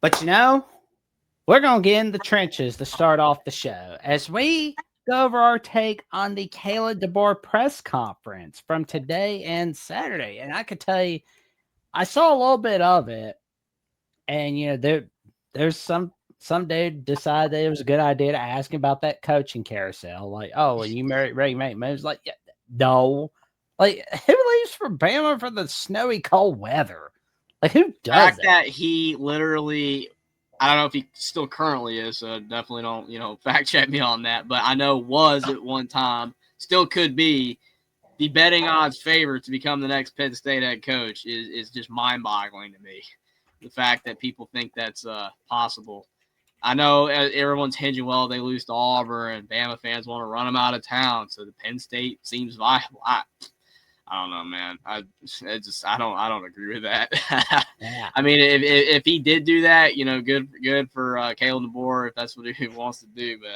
But we're going to get in the trenches to start off the show as we go over our take on the Kalen DeBoer press conference from today and Saturday. And I could tell you, I saw a little bit of it, and there's some dude decided that it was a good idea to ask him about that coaching carousel. Like, oh, and you ready to make moves? Like, yeah, no. Like, who leaves for Bama for the snowy cold weather? Like, who does fact that he literally, I don't know if he still currently is, so definitely don't, fact check me on that. But I know was at one time, still could be, the betting odds favorite to become the next Penn State head coach is just mind-boggling to me. The fact that people think that's possible. I know everyone's hinging, well, they lose to Auburn, and Bama fans want to run them out of town, so the Penn State seems viable. I don't know, man. I don't agree with that. Yeah. I mean, if he did do that, good for Kalen DeBoer if that's what he wants to do. But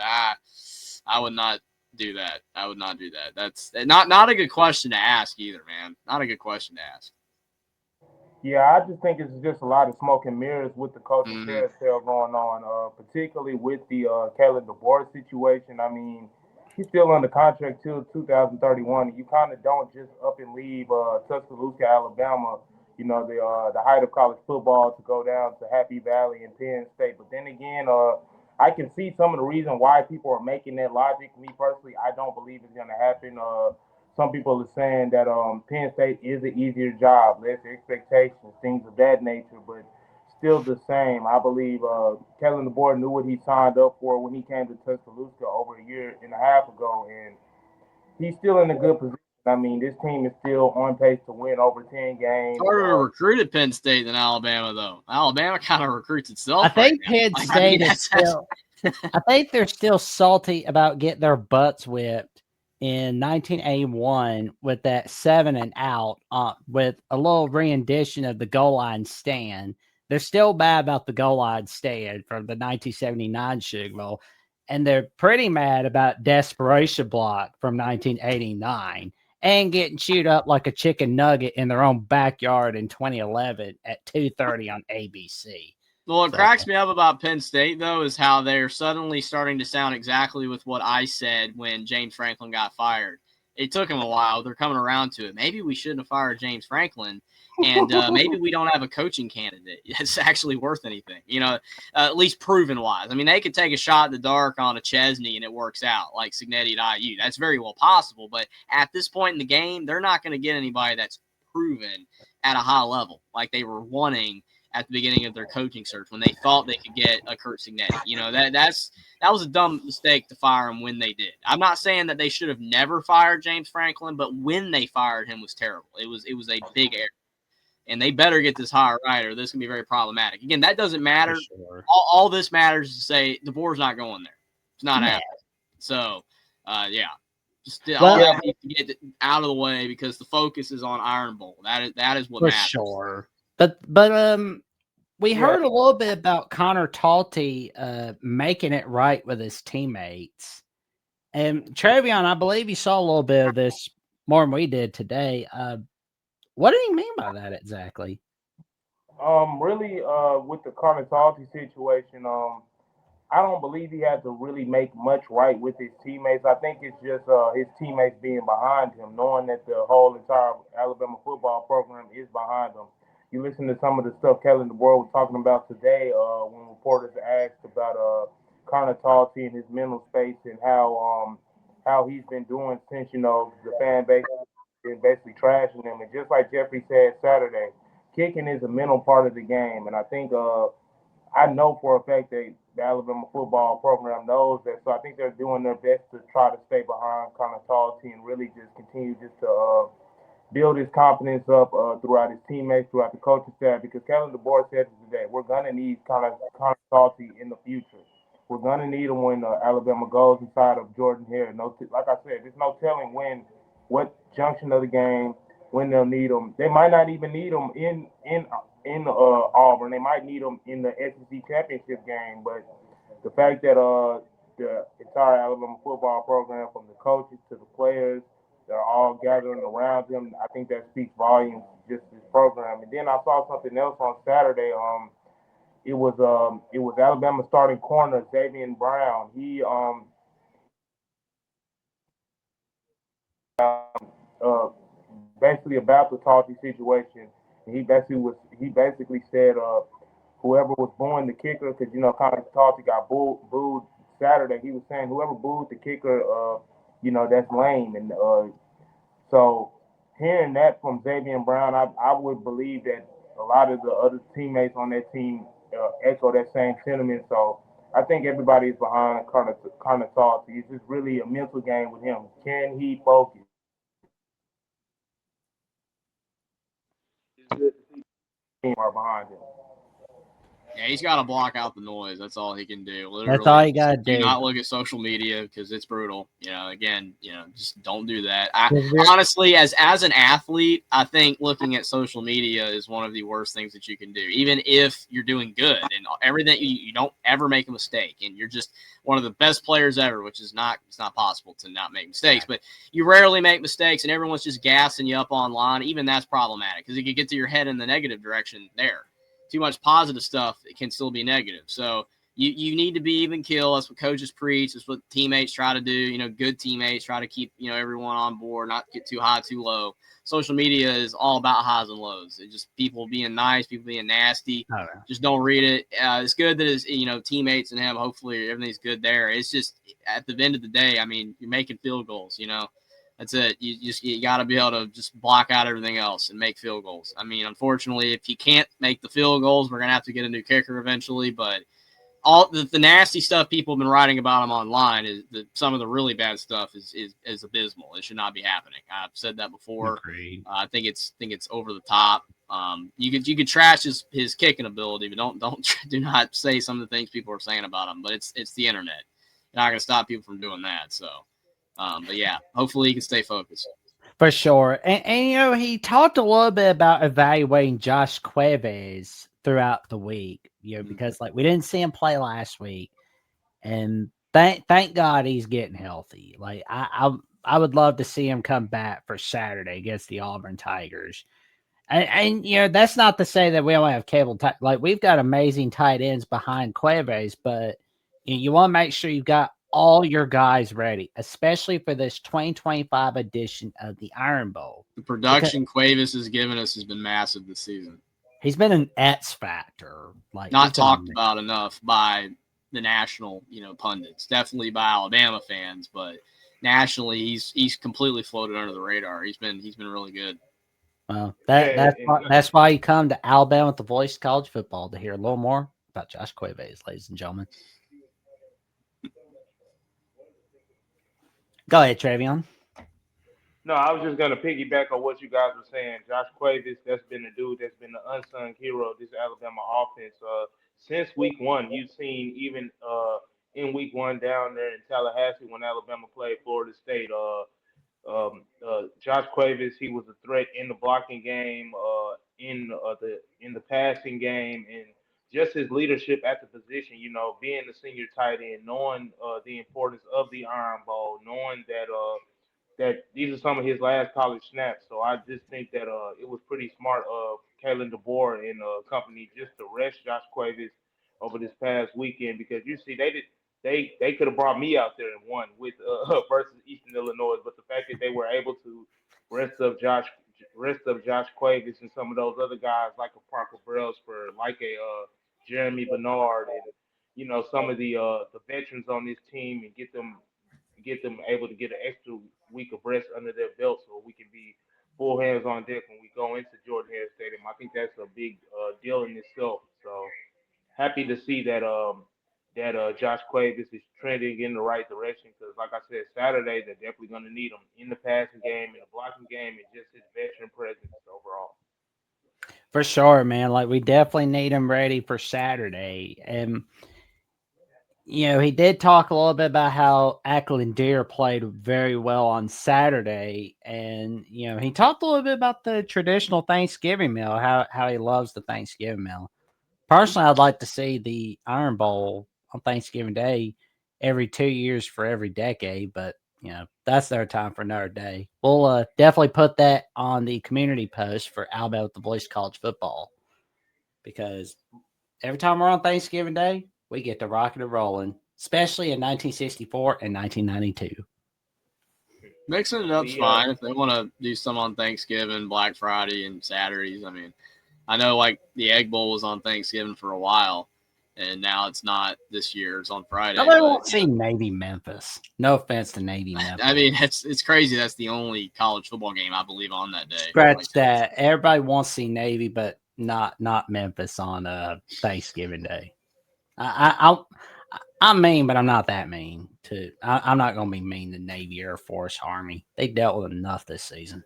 I would not do that. I would not do that. That's not a good question to ask either, man. Not a good question to ask. Yeah, I just think it's just a lot of smoke and mirrors with the coaching Mm-hmm. carousel going on, particularly with the Kalen DeBoer situation. I mean, he's still under contract till 2031. You kind of don't just up and leave Tuscaloosa, Alabama, the height of college football, to go down to Happy Valley and Penn State. But then again, I can see some of the reason why people are making that logic. Me personally, I don't believe it's going to happen. Some people are saying that Penn State is an easier job, less expectations, things of that nature, but still the same. I believe Kellen DeBoer knew what he signed up for when he came to Tuscaloosa over a year and a half ago, and he's still in a good position. I mean, this team is still on pace to win over 10 games. Harder to recruit at Penn State than Alabama, though. Alabama kind of recruits itself. I think right Penn State is still. I think they're still salty about getting their butts whipped in 1981 with that 7 and out with a little rendition of the goal line stand. They're still bad about the goal line stand from the 1979 Sugar Bowl, and they're pretty mad about desperation block from 1989 and getting chewed up like a chicken nugget in their own backyard in 2011 at 2:30 on ABC. Well, what cracks me up about Penn State, though, is how they're suddenly starting to sound exactly with what I said when James Franklin got fired. It took him a while. They're coming around to it. Maybe we shouldn't have fired James Franklin, and maybe we don't have a coaching candidate that's actually worth anything, at least proven-wise. I mean, they could take a shot in the dark on a Chesney and it works out, like Cignetti at IU. That's very well possible, but at this point in the game, they're not going to get anybody that's proven at a high level like they were wanting at the beginning of their coaching search when they thought they could get a Kurt Cignetti. That was a dumb mistake to fire him when they did. I'm not saying that they should have never fired James Franklin, but when they fired him was terrible. It was a big error. And they better get this hire right or this can be very problematic. Again, that doesn't matter. Sure. All this matters is to say DeBoer's not going there. It's not happening. So, yeah. All that needs to get out of the way because the focus is on Iron Bowl. That is what for matters. Sure. But we heard a little bit about Connor Talty making it right with his teammates. And Travion, I believe you saw a little bit of this more than we did today. What do you mean by that exactly? Really, with the Connor Talty situation, I don't believe he had to really make much right with his teammates. I think it's just his teammates being behind him, knowing that the whole entire Alabama football program is behind him. You listen to some of the stuff Kellen DeBoer was talking about today when reporters asked about Connor Talty and his mental space and how he's been doing since the fan base been basically trashing him. And just like Jeffrey said Saturday, kicking is a mental part of the game, and I think I know for a fact that the Alabama football program knows that, so I think they're doing their best to try to stay behind Connor Talty and really just continue just to build his confidence up throughout his teammates, throughout the coaching staff, because Kellen DeBoer said today, we're going to need Connor Talty in the future. We're going to need him when Alabama goes inside of Jordan Hare. Like I said, there's no telling what junction of the game, when they'll need him. They might not even need him in Auburn. They might need him in the SEC championship game. But the fact that the entire Alabama football program, from the coaches to the players, they're all gathering around him, I think that speaks volumes just to this program. And then I saw something else on Saturday. it was Alabama starting corner Xavier Brown. He uh basically about the Talty situation. He basically said whoever was booing the kicker, because kind of Talty got booed Saturday. He was saying whoever booed the kicker, that's lame. And so hearing that from Xavier Brown, I would believe that a lot of the other teammates on that team echo that same sentiment. So I think everybody is behind kind of Talty. It's just really a mental game with him. Can he focus? It's good to see the team are behind him. Yeah, he's got to block out the noise. That's all he can do. Literally, That's all you got to do do. not look at social media because it's brutal. Again, just don't do that. I 'Cause we're- honestly, as an athlete, I think looking at social media is one of the worst things that you can do. Even if you're doing good and everything, you don't ever make a mistake, and you're just one of the best players ever, which is it's not possible to not make mistakes, but you rarely make mistakes, and everyone's just gassing you up online. Even that's problematic because it could get to your head in the negative direction there. Too much positive stuff, it can still be negative. So you need to be even keel. That's what coaches preach. That's what teammates try to do. Good teammates try to keep, everyone on board, not get too high, too low. Social media is all about highs and lows. It's just people being nice, people being nasty. Just don't read it. It's good that it's, teammates and him, hopefully everything's good there. It's just at the end of the day, I mean, you're making field goals, That's it. You got to be able to just block out everything else and make field goals. I mean, unfortunately, if you can't make the field goals, we're gonna have to get a new kicker eventually. But all the nasty stuff people have been writing about him online is some of the really bad stuff is abysmal. It should not be happening. I've said that before. I think it's over the top. You could trash his kicking ability, but do not say some of the things people are saying about him. But it's the internet. You're not gonna stop people from doing that. So. But yeah, hopefully he can stay focused. For sure. And he talked a little bit about evaluating Josh Cuevas throughout the week, because we didn't see him play last week. And thank God he's getting healthy. I would love to see him come back for Saturday against the Auburn Tigers. And that's not to say that we don't have cable we've got amazing tight ends behind Cuevas, but you want to make sure you've got all your guys ready, especially for this 2025 edition of the Iron Bowl. The production Cuevas has given us has been massive this season. He's been an X factor, not talked about enough by the national, pundits. Definitely by Alabama fans, but nationally, he's completely floated under the radar. He's been really good. Well, that's why you come to Alabama with the Voice of College Football to hear a little more about Josh Cuevas, ladies and gentlemen. Go ahead, Travion. No, I was just gonna piggyback on what you guys were saying. Josh Cuevas, that's been the dude that's been the unsung hero of this Alabama offense. Since week one, you've seen even in week one down there in Tallahassee when Alabama played Florida State. Josh Cuevas, he was a threat in the blocking game, in the passing game, and just his leadership at the position. Being the senior tight end, knowing the importance of the Iron Bowl, knowing that these are some of his last college snaps. So I just think that it was pretty smart of Kalen DeBoer and company just to rest Josh Cuevas over this past weekend, because you see they could have brought me out there and won with versus Eastern Illinois, but the fact that they were able to rest of Josh Cuevas and some of those other guys like a Parker Brailsford, like a Jeremy Bernard, and some of the veterans on this team, and get them able to get an extra week of rest under their belt so we can be full hands on deck when we go into Jordan Hare Stadium. I think that's a big deal in itself. So happy to see that Josh Cuevas is trending in the right direction, because, like I said, Saturday they're definitely going to need him in the passing game, in the blocking game, and just his veteran presence overall. For sure, man. We definitely need him ready for Saturday. And he did talk a little bit about how Ackland Deer played very well on Saturday. And, he talked a little bit about the traditional Thanksgiving meal, how he loves the Thanksgiving meal. Personally, I'd like to see the Iron Bowl on Thanksgiving Day every 2 years for every decade, but, that's their time for another day. We'll definitely put that on the community post for Alabama with the Voice College Football, because every time we're on Thanksgiving Day, we get to rocking and rolling, especially in 1964 and 1992. Mixing it up's Yeah. fine if they want to do some on Thanksgiving, Black Friday, and Saturdays. I mean, I know like the Egg Bowl was on Thanksgiving for a while, and now it's not this year. It's on Friday. Nobody But, won't see Navy Memphis. No offense to Navy Memphis. I mean, it's crazy. That's the only college football game I believe on that day. Scratch Like, that. Everybody wants to see Navy, but not Memphis on Thanksgiving Day. I'm mean, but I'm not that mean. I'm not going to be mean to Navy, Air Force, Army. They dealt with enough this season.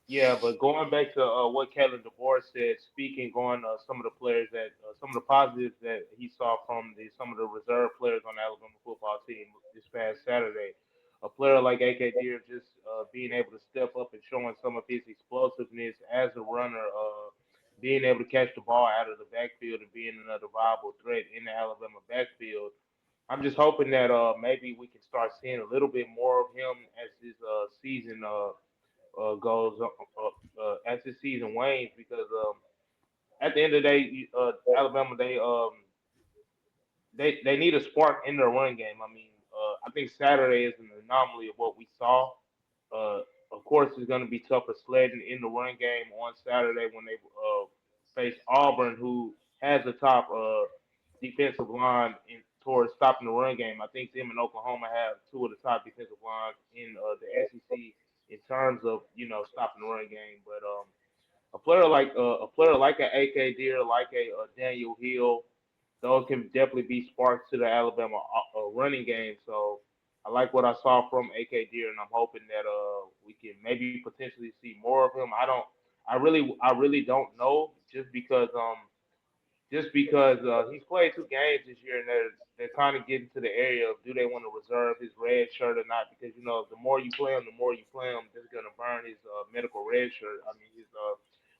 Yeah, but going back to what Kalen DeBoer's said, speaking on some of the players that some of the positives that he saw from some of the reserve players on the Alabama football team this past Saturday, a player like AK Deer just being able to step up and showing some of his explosiveness as a runner, being able to catch the ball out of the backfield and being another viable threat in the Alabama backfield. I'm just hoping that maybe we can start seeing a little bit more of him as this season goes as the season wanes because at the end of the day, Alabama they need a spark in their run game. I mean, I think Saturday is an anomaly of what we saw. Of course, it's going to be tougher sledding in the run game on Saturday when they face Auburn, who has the top defensive line towards stopping the run game. I think them and Oklahoma have two of the top defensive lines in the SEC in terms of stopping the run game. But a player like a AK Deer, like a Daniel Hill, those can definitely be sparks to the Alabama running game. So I like what I saw from AK Deer, and I'm hoping that we can maybe potentially see more of him. I really don't know just because he's played two games this year, and they're kind of getting to the area of do they want to reserve his red shirt or not? Because the more you play him, that's gonna burn his medical red shirt. I mean his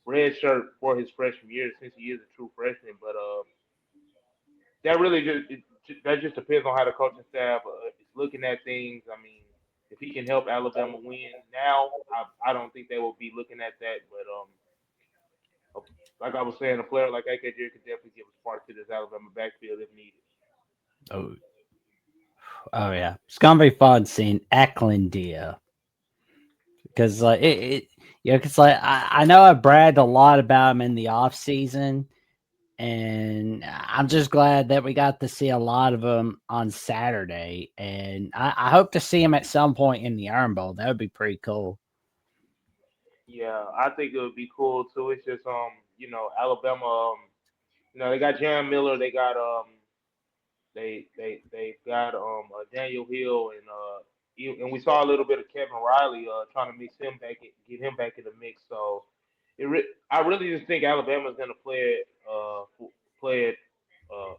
red shirt for his freshman year since he is a true freshman. But that really that just depends on how the coaching staff is looking at things. I mean, if he can help Alabama win now, I don't think they will be looking at that. But like I was saying, a player like AKJ could definitely give a spark to this Alabama backfield if needed. Oh, yeah, it's gonna be fun seeing Eklund Dia because like because like I know I bragged a lot about him in the off season. And I'm just glad that we got to see a lot of them on Saturday. And I hope to see him at some point in the Iron Bowl. That would be pretty cool. Yeah, I think it would be cool too. It's just Alabama, they got Jam Miller, they've got Daniel Hill and we saw a little bit of Kevin Riley trying to mix him back, get him back in the mix. So I really just think Alabama's going to play it a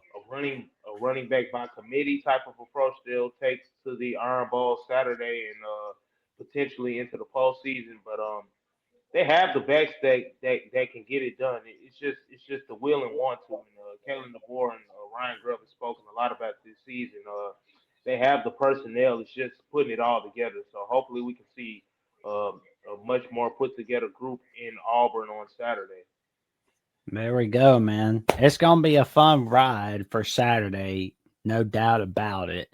running back by committee type of approach they'll take to the Iron Bowl Saturday and potentially into the postseason. But they have the backs that can get it done. It's just the will and want to. And Kalen DeBoer and Ryan Grubb have spoken a lot about this season. They have the personnel. It's just putting it all together. So hopefully we can see a much more put together group in Auburn on Saturday. There we go, man. It's going to be a fun ride for Saturday. No doubt about it.